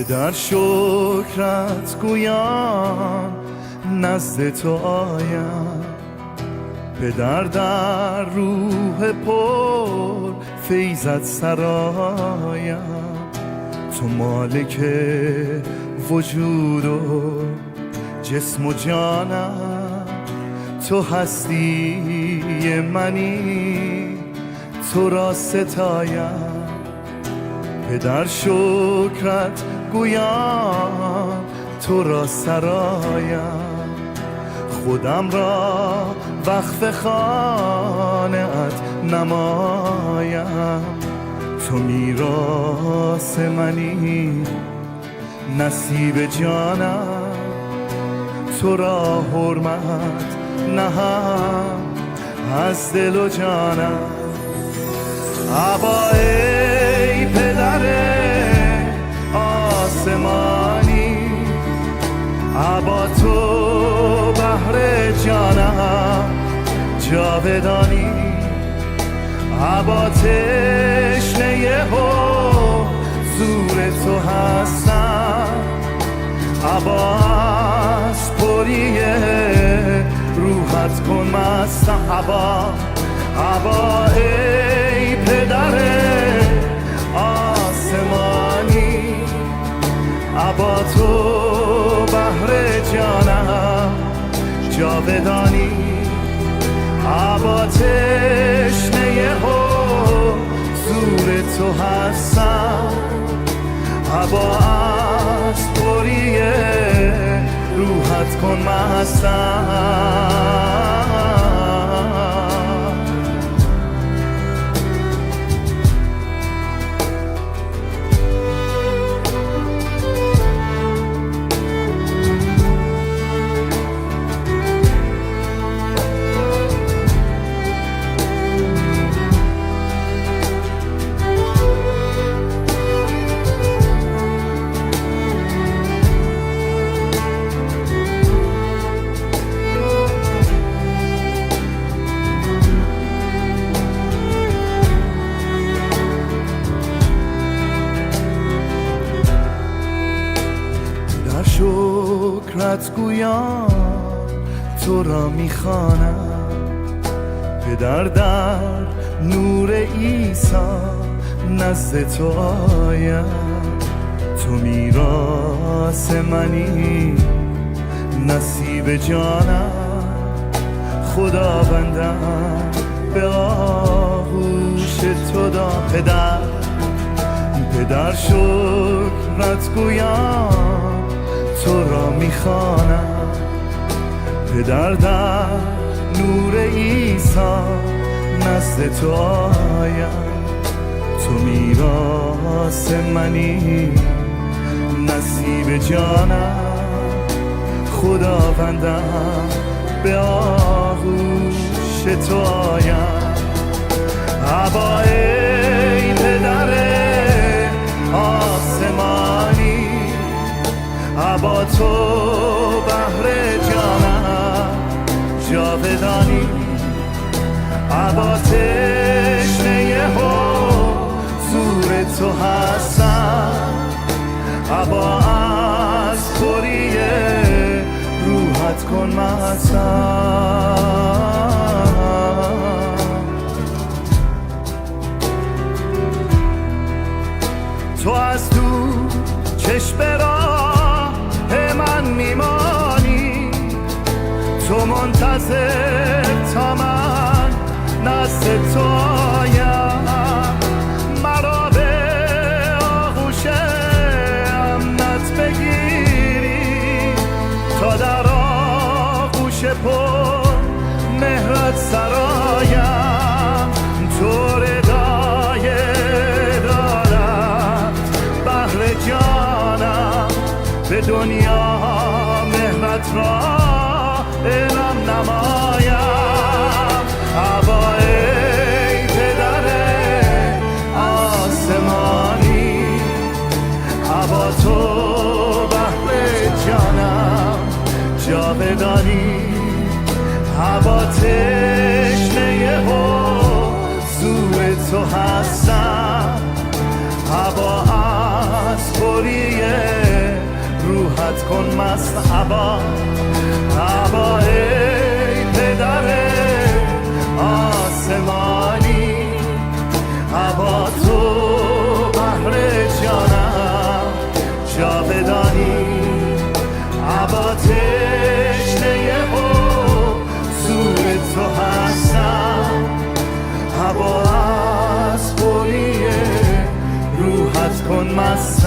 در شکرت گویان نزد تو آیم، پدر در روح پر فیضت سرایم. تو مالک وجود و جسم و جانم، تو هستی منی، تو را ستایم. پدر شکرت گویان تو را سرایم، خودم را وقف خانه‌ات نمایم. تو میراث منی، نصیب جانم، تو را حرمت نهم از دل و جانم. ابا ای پدر آسمانی، ابا تو بحر جانم جاودانی. ابا تشنه حضور تو هستم، ابا از پری روحت کن مستم. ابا ای پدر آسمانی، ابا تو بحر جانم جاودانی. ابا تشنه حضور تو هستم، ابا از پری روحت کن مستم. شکرت گویان تو را میخوانم، پدر در نور عیسی نزد تو آیم. تو میراث منی، نصیب جانم، خداوندم به آغوش تو دام. پدر شکرت گویان تو را میخوانم، پدر در نور عیسی نزد تو آیم. تو میراث منی، نصیب جانم، خداوندم به آغوش تو آیم. ابا ای پدر آسمانی، ابا تو بحر جانم جاودانی. ابا تشنه حضور تو هستم، ابا از پری روحت کن مستم. تو از تو چشم راه من میمانی، تو منتظر تا من نزد تو آیم. مرا به آغوش امنت بگیری، تا در آغوش پر مهرت سرایم. تو ردای دارد بحر جانم، به دنیا مهرت را اعلام نمایم. ابا ای پدر آسمانی، ابا تو بحر جانم جاودانی. ابا تشنه حضور تو هستم، ابا از پری روحت کن مست عبا عبا ای پدر آسمانی عبا تو بحر جانم جاودانی عبا تشنه حضور تو هستم عبا از خوری روحت کن مست